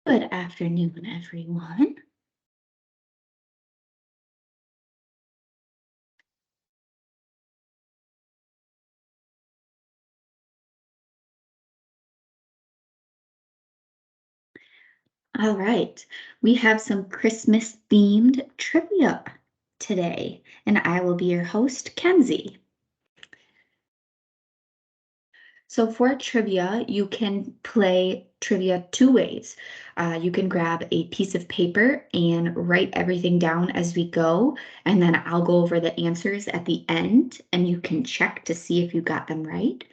Good afternoon, everyone. All right, we have some Christmas themed trivia today, and I will be your host, Kenzie. So for trivia, you can play trivia two ways. You can grab a piece of paper and write everything down as we go, and then I'll go over the answers at the end, and you can check to see if you got them right.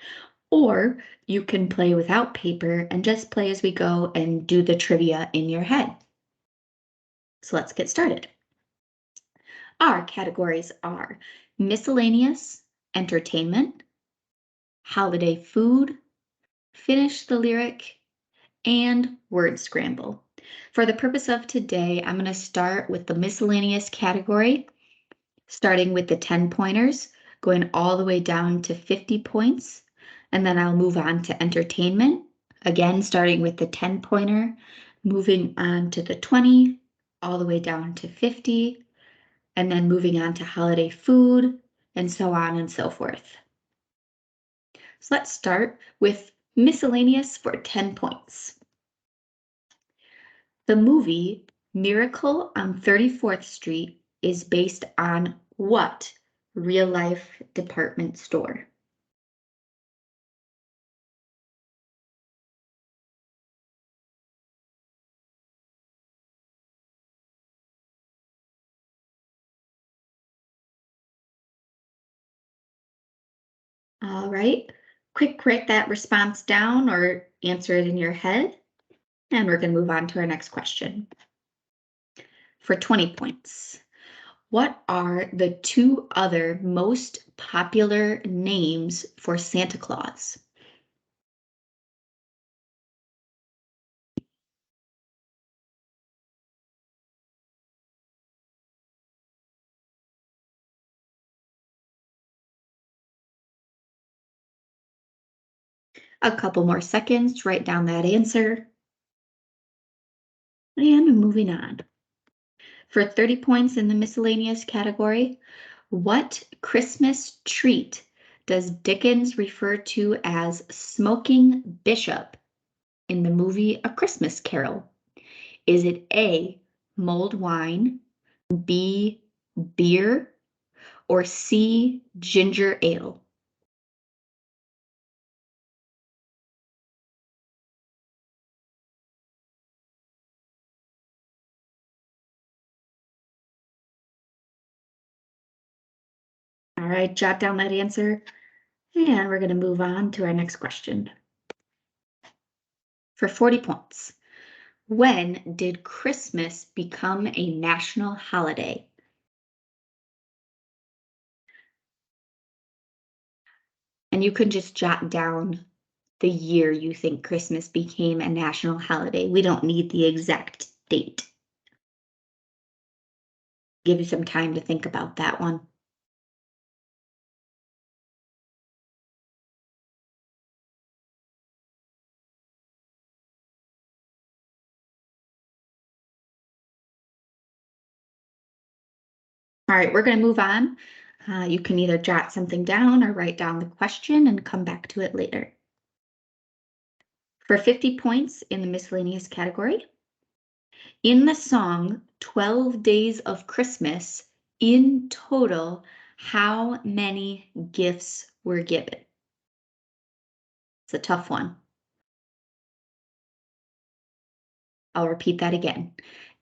Or you can play without paper and just play as we go and do the trivia in your head. So let's get started. Our categories are miscellaneous, entertainment, holiday food, finish the lyric, and word scramble. For the purpose of today, I'm going to start with the miscellaneous category, starting with the 10 pointers, going all the way down to 50 points, and then I'll move on to entertainment, again starting with the 10 pointer, moving on to the 20, all the way down to 50, and then moving on to holiday food, and so on and so forth. So let's start with miscellaneous for 10 points. The movie Miracle on 34th Street is based on what real-life department store? All right, quick write that response down or answer it in your head. And we're going to move on to our next question. For 20 points, what are the two other most popular names for Santa Claus? A couple more seconds to write down that answer. And moving on. For 30 points in the miscellaneous category, what Christmas treat does Dickens refer to as smoking bishop in the movie A Christmas Carol? Is it A, mulled wine, B, beer, or C, ginger ale? All right, jot down that answer, and we're going to move on to our next question. For 40 points, when did Christmas become a national holiday? And you can just jot down the year you think Christmas became a national holiday. We don't need the exact date. Give you some time to think about that one. All right, we're going to move on. You can either jot something down or write down the question and come back to it later. For 50 points in the miscellaneous category, in the song 12 Days of Christmas, in total, how many gifts were given? It's a tough one. I'll repeat that again.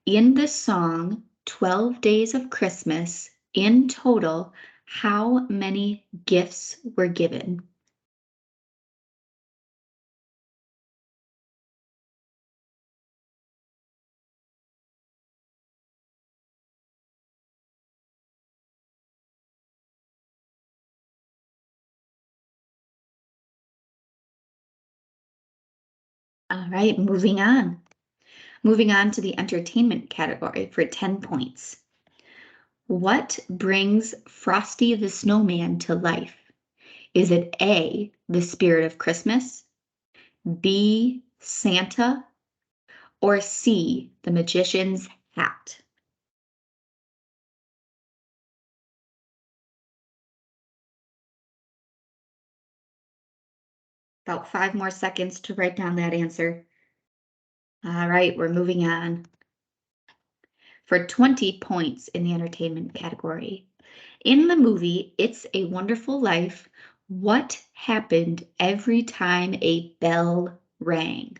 In the song 12 Days of Christmas, in total, how many gifts were given? All right, moving on. Moving on to the entertainment category for 10 points. What brings Frosty the Snowman to life? Is it A, the spirit of Christmas, B, Santa, or C, the magician's hat? About 5 more seconds to write down that answer. All right, we're moving on. For 20 points in the entertainment category. In the movie It's a Wonderful Life, what happened every time a bell rang?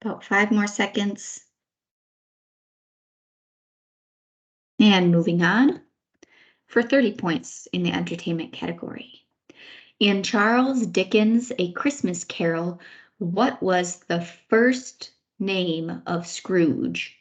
About 5 more seconds. And moving on. For 30 points in the entertainment category. In Charles Dickens' A Christmas Carol, what was the first name of Scrooge?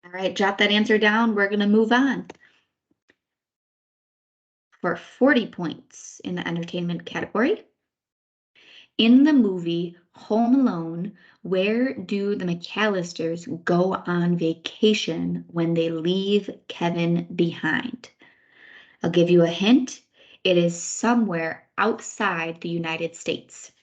All right, jot that answer down. We're going to move on. For 40 points in the entertainment category. In the movie Home Alone, where do the McAllisters go on vacation when they leave Kevin behind? I'll give you a hint. It is somewhere outside the United States.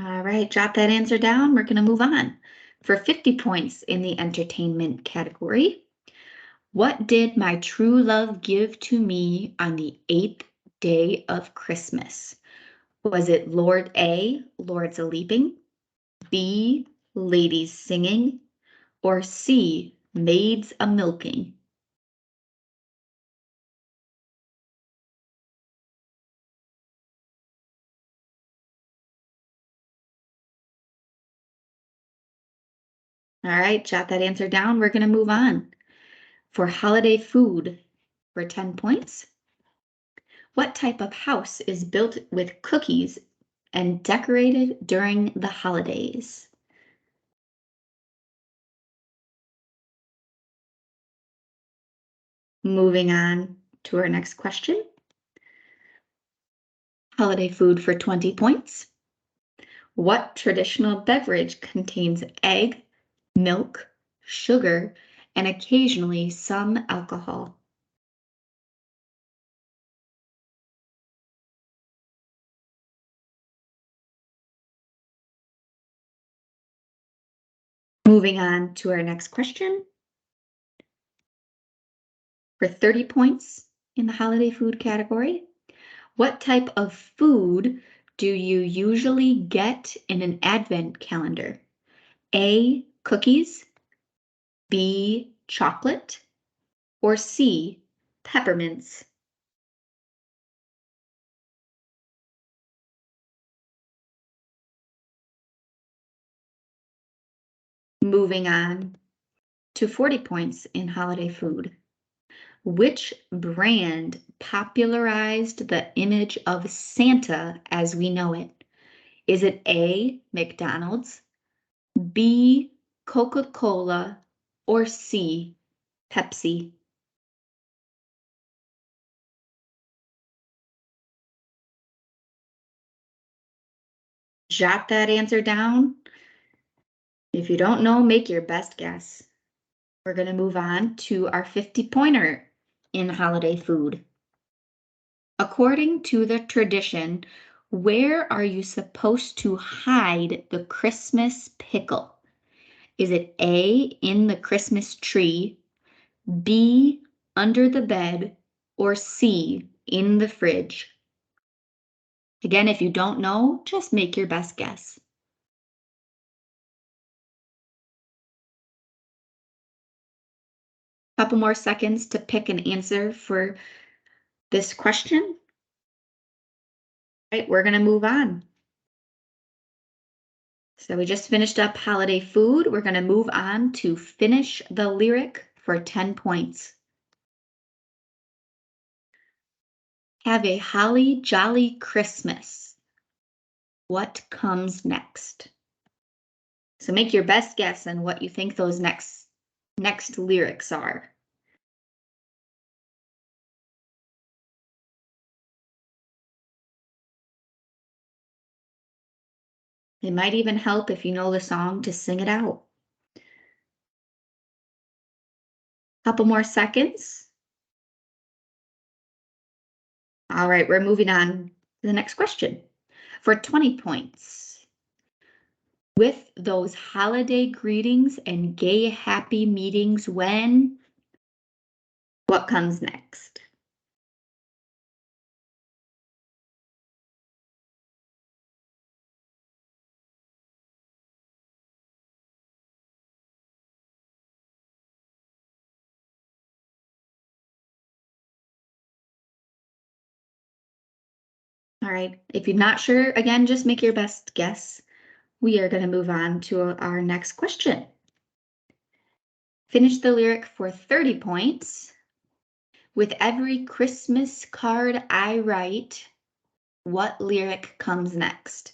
All right, jot that answer down. We're going to move on. For 50 points in the entertainment category, what did my true love give to me on the 8th day of Christmas? Was it Lord A, Lords a Leaping, B, Ladies Singing, or C, Maids a Milking? All right, jot that answer down. We're going to move on. For holiday food, for 10 points. What type of house is built with cookies and decorated during the holidays? Moving on to our next question. Holiday food for 20 points. What traditional beverage contains egg, milk, sugar, and occasionally some alcohol? Moving on to our next question. For 30 points in the holiday food category, what type of food do you usually get in an advent calendar? A, cookies, B, chocolate, or C, peppermints? Moving on to 40 points in holiday food. Which brand popularized the image of Santa as we know it? Is it A, McDonald's, B, Coca-Cola, or C, Pepsi? Jot that answer down. If you don't know, make your best guess. We're going to move on to our 50-pointer in holiday food. According to the tradition, where are you supposed to hide the Christmas pickle? Is it A, in the Christmas tree, B, under the bed, or C, in the fridge? Again, if you don't know, just make your best guess. Couple more seconds to pick an answer for this question. Right, we're going to move on. So we just finished up holiday food. We're going to move on to finish the lyric for 10 points. Have a holly jolly Christmas. What comes next? So make your best guess on what you think those next lyrics are. It might even help if you know the song to sing it out. Couple more seconds. All right, we're moving on to the next question. For 20 points. With those holiday greetings and gay happy meetings when? What comes next? All right, if you're not sure, again, just make your best guess. We are going to move on to our next question. Finish the lyric for 30 points. With every Christmas card I write, what lyric comes next?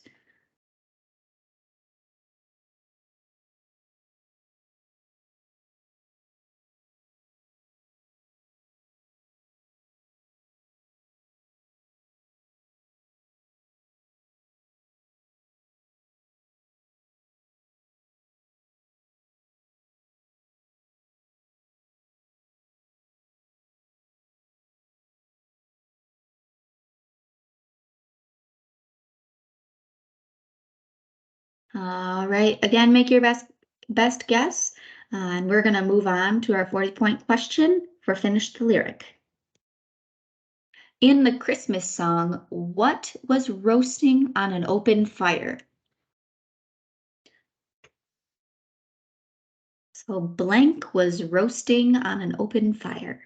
All right, again, make your best guess. And we're going to move on to our 40-point question for Finish the Lyric. In the Christmas song, what was roasting on an open fire? So blank was roasting on an open fire.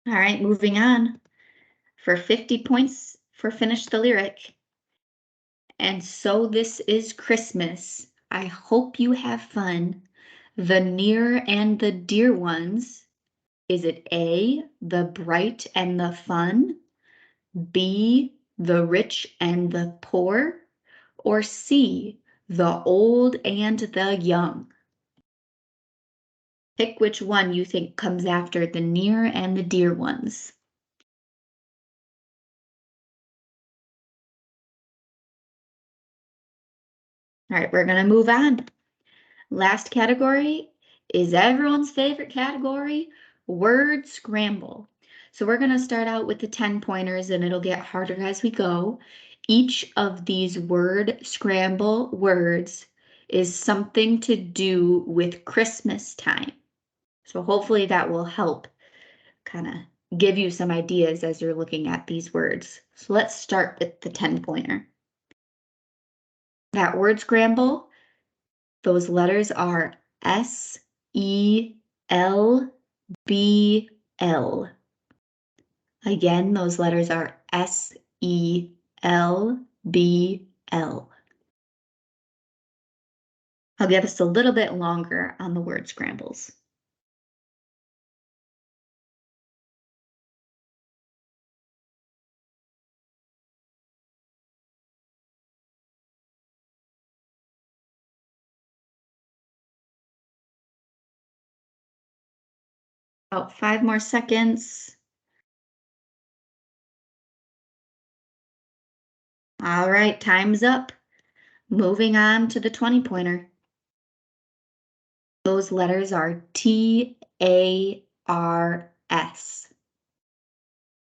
All right, moving on. For 50 points for Finish the Lyric. And so this is Christmas. I hope you have fun. The near and the dear ones. Is it A, the bright and the fun? B, the rich and the poor? Or C, the old and the young? Pick which one you think comes after the near and the dear ones. All right, we're going to move on. Last category is everyone's favorite category, word scramble. So we're going to start out with the 10 pointers and it'll get harder as we go. Each of these word scramble words is something to do with Christmas time. So hopefully that will help kind of give you some ideas as you're looking at these words. So let's start with the 10 pointer. That word scramble, those letters are S-E-L-B-L. Again, those letters are S-E-L-B-L. I'll give us a little bit longer on the word scrambles. About 5 more seconds. All right, time's up. Moving on to the 20 pointer. Those letters are T-A-R-S.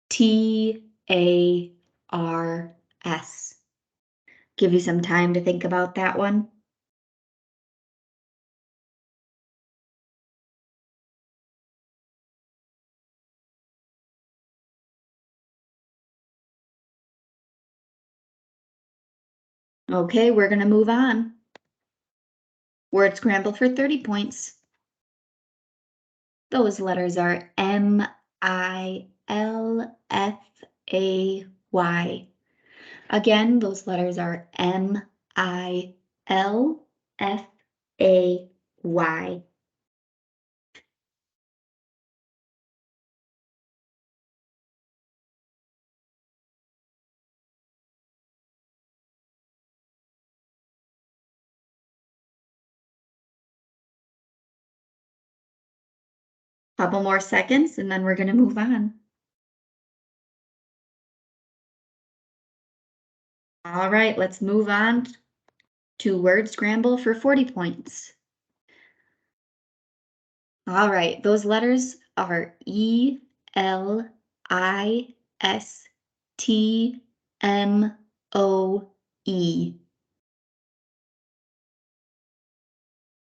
T-A-R-S. Give you some time to think about that one. Okay, we're going to move on. Word scramble for 30 points. Those letters are M-I-L-F-A-Y. Again, those letters are M-I-L-F-A-Y. Couple more seconds and then we're going to move on. All right, let's move on to word scramble for 40 points. All right, those letters are E-L-I-S-T-M-O-E.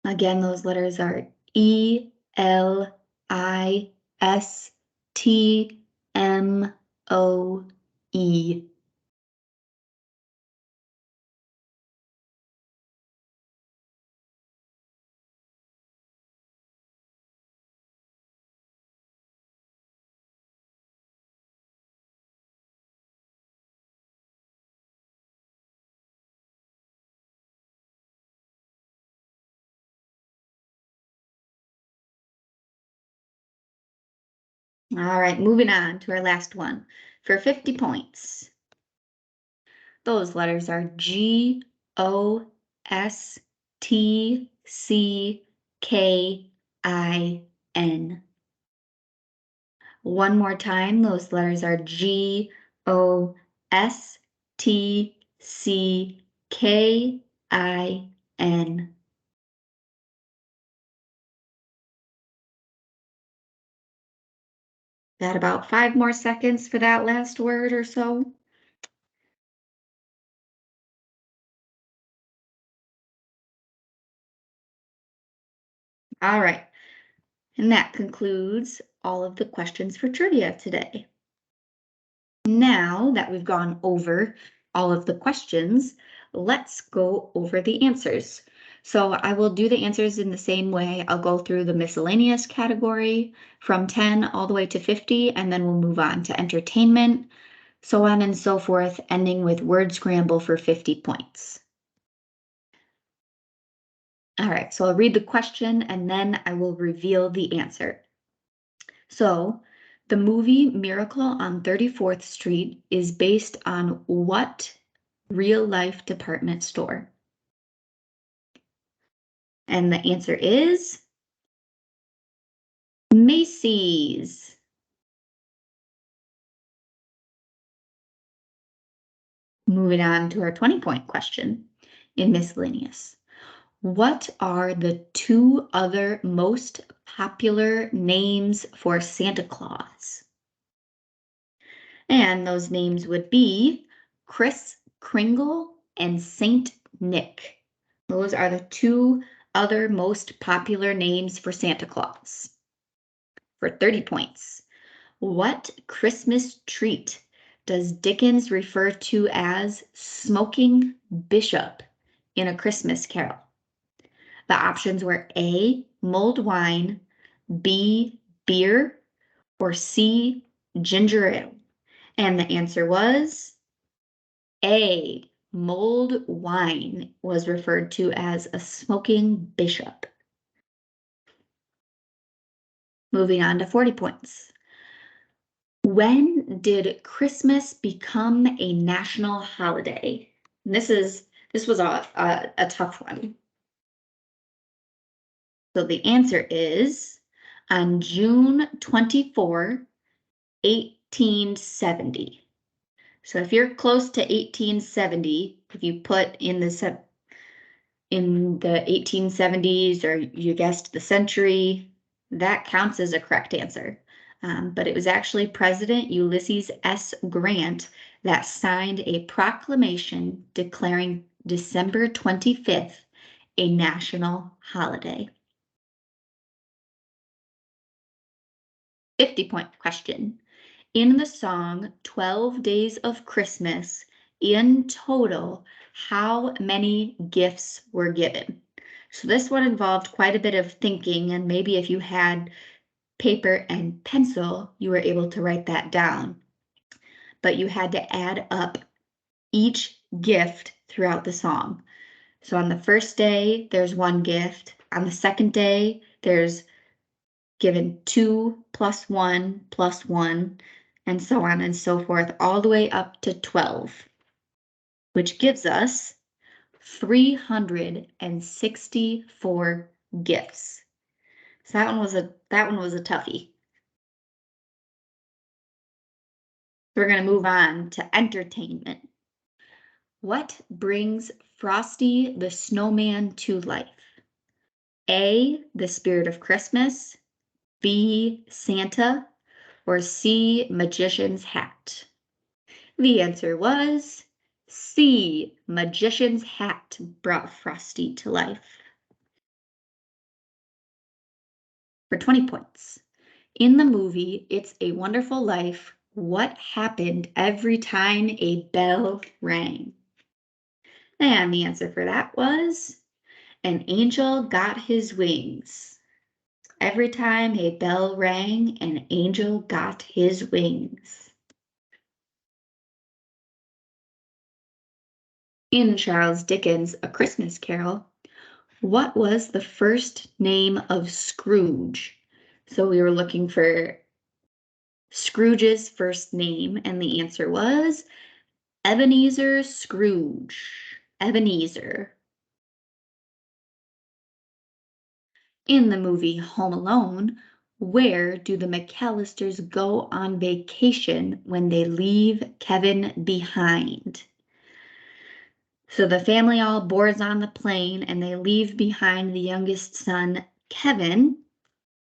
Again, those letters are E-L-I-S-T-M-O-E. All right, moving on to our last one for 50 points. Those letters are G-O-S-T-C-K-I-N. One more time, those letters are G-O-S-T-C-K-I-N. Got about 5 more seconds for that last word or so. All right, and that concludes all of the questions for trivia today. Now that we've gone over all of the questions, let's go over the answers. So I will do the answers in the same way. I'll go through the miscellaneous category from 10 all the way to 50, and then we'll move on to entertainment, so on and so forth, ending with word scramble for 50 points. All right, so I'll read the question and then I will reveal the answer. So, the movie Miracle on 34th Street is based on what real-life department store? And the answer is Macy's. Moving on to our 20-point question in miscellaneous. What are the 2 other most popular names for Santa Claus? And those names would be Kris Kringle and Saint Nick. Those are the 2 other most popular names for Santa Claus. For 30 points, what Christmas treat does Dickens refer to as smoking bishop in A Christmas Carol? The options were A, mulled wine, B, beer, or C, ginger ale. And the answer was A, mulled wine was referred to as a smoking bishop. Moving on to 40 points. When did Christmas become a national holiday? And this was a tough one. So the answer is on June 24, 1870. So if you're close to 1870, if you put in the 1870s or you guessed the century, that counts as a correct answer. But it was actually President Ulysses S. Grant that signed a proclamation declaring December 25th a national holiday. 50-point question. In the song 12 Days of Christmas, in total, how many gifts were given? So this one involved quite a bit of thinking, and maybe if you had paper and pencil, you were able to write that down. But you had to add up each gift throughout the song. So on the first day, there's one gift. On the second day, there's given 2 plus 1 plus 1, and so on and so forth, all the way up to 12, which gives us 364 gifts. So that one was a toughie. We're going to move on to entertainment. What brings Frosty the Snowman to life? A, the spirit of Christmas, B, Santa, or C, magician's hat? The answer was C, magician's hat brought Frosty to life. For 20 points. In the movie It's a Wonderful Life, what happened every time a bell rang? And the answer for that was an angel got his wings. Every time a bell rang, an angel got his wings. In Charles Dickens' A Christmas Carol, what was the first name of Scrooge? So we were looking for Scrooge's first name, and the answer was Ebenezer Scrooge. Ebenezer. In the movie Home Alone, where do the McAllisters go on vacation when they leave Kevin behind? So the family all boards on the plane and they leave behind the youngest son, Kevin,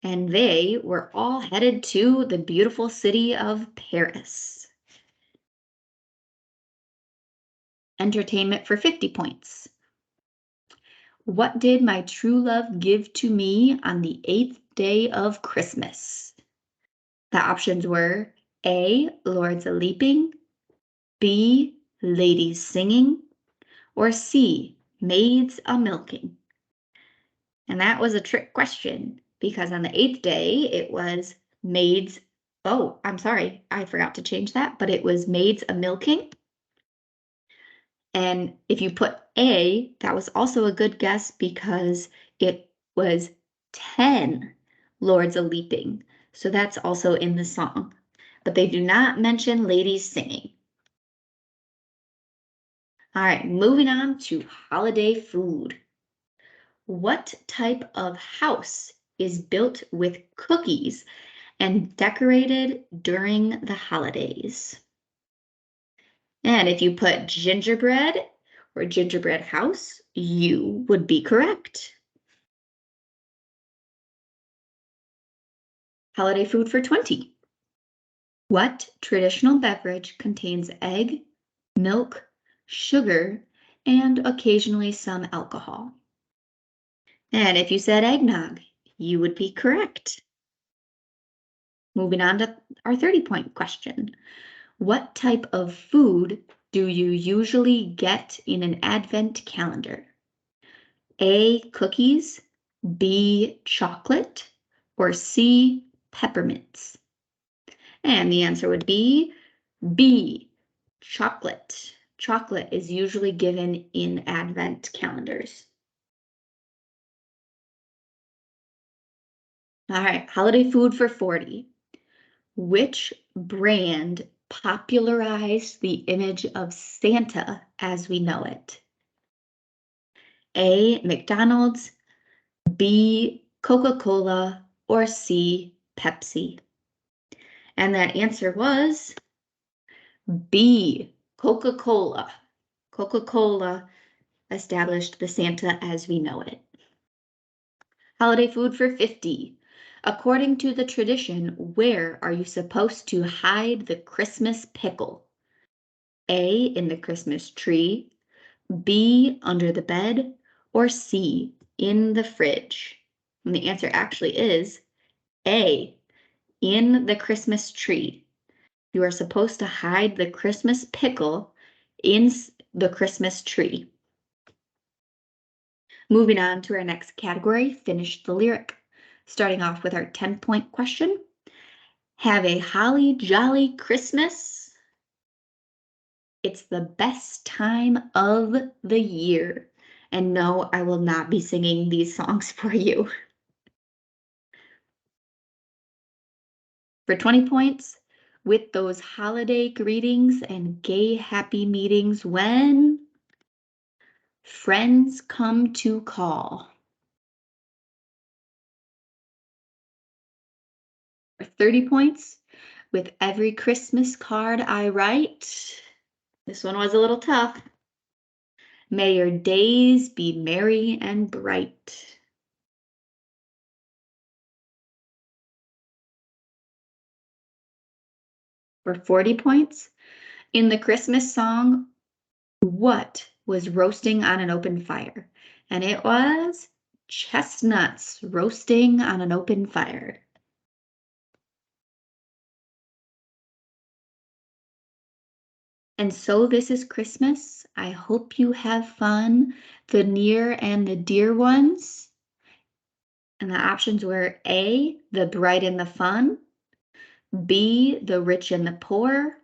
and they were all headed to the beautiful city of Paris. Entertainment for 50 points. What did my true love give to me on the 8th day of Christmas? The options were A, Lords a leaping, B, ladies singing, or C, maids a milking. And that was a trick question because on the 8th day it was maids. Oh, I'm sorry, I forgot to change that, but it was maids a milking. And if you put A, that was also a good guess because it was 10 lords a leaping. So that's also in the song, but they do not mention ladies singing. All right, moving on to holiday food. What type of house is built with cookies and decorated during the holidays? And if you put gingerbread or gingerbread house, you would be correct. Holiday food for 20. What traditional beverage contains egg, milk, sugar, and occasionally some alcohol? And if you said eggnog, you would be correct. Moving on to our 30-point question. What type of food do you usually get in an Advent calendar? A, cookies, B, chocolate, or C, peppermints? And the answer would be B, chocolate. Chocolate is usually given in Advent calendars. All right, holiday food for 40. Which brand popularized the image of Santa as we know it? A, McDonald's, B, Coca-Cola, or C, Pepsi? And that answer was B, Coca-Cola. Coca-Cola established the Santa as we know it. Holiday food for 50. According to the tradition, where are you supposed to hide the Christmas pickle? A, in the Christmas tree, B, under the bed, or C, in the fridge? And the answer actually is A, in the Christmas tree. You are supposed to hide the Christmas pickle in the Christmas tree. Moving on to our next category, finish the lyric. Starting off with our 10-point question. Have a holly jolly Christmas. It's the best time of the year. And no, I will not be singing these songs for you. For 20 points, with those holiday greetings and gay happy meetings when friends come to call. For 30 points, with every Christmas card I write. This one was a little tough. May your days be merry and bright. For 40 points, in the Christmas song, what was roasting on an open fire? And it was chestnuts roasting on an open fire. And so this is Christmas. I hope you have fun, the near and the dear ones. And the options were A, the bright and the fun, B, the rich and the poor,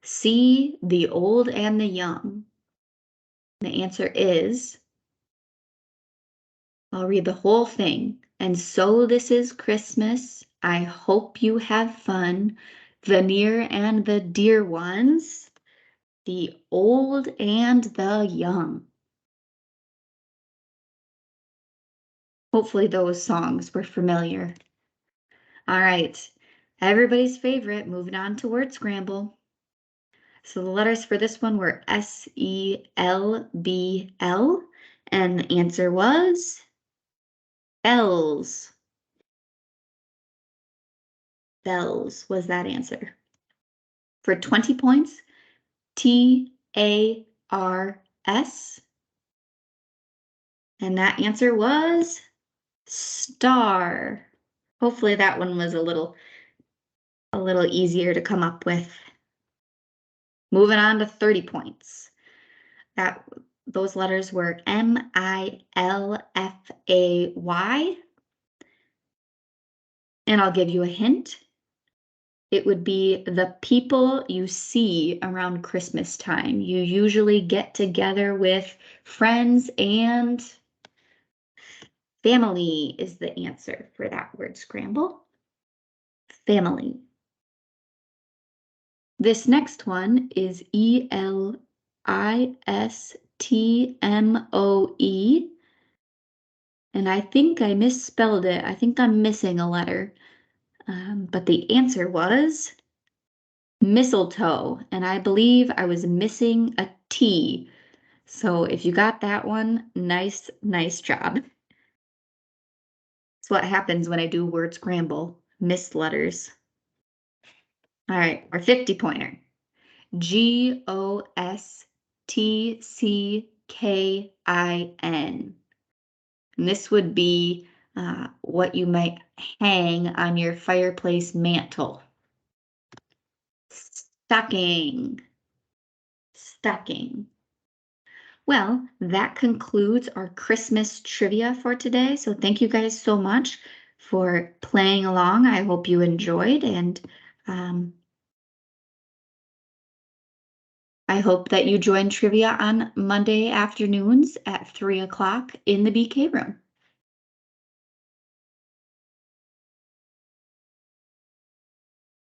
C, the old and the young. The answer is, I'll read the whole thing. And so this is Christmas. I hope you have fun, the near and the dear ones, the old and the young. Hopefully those songs were familiar. All right, everybody's favorite, moving on to word scramble. So the letters for this one were S-E-L-B-L, and the answer was bells. Bells was that answer. For 20 points, T-A-R-S, and that answer was star. Hopefully that one was a little easier to come up with. Moving on to 30 points. Those letters were M-I-L-F-A-Y. And I'll give you a hint. It would be the people you see around Christmas time. You usually get together with friends and family is the answer for that word scramble. Family. This next one is E-L-I-S-T-M-O-E. And I think I misspelled it. I think I'm missing a letter. But the answer was mistletoe. And I believe I was missing a T. So if you got that one, nice job. It's what happens when I do word scramble. Missed letters. All right, our 50-pointer. G-O-S-T-C-K-I-N. And this would be what you might hang on your fireplace mantle. Stocking. Stocking. Well, that concludes our Christmas trivia for today. So thank you guys so much for playing along. I hope you enjoyed, and I hope that you join trivia on Monday afternoons at 3 o'clock in the BK room.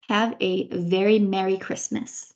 Have a very Merry Christmas.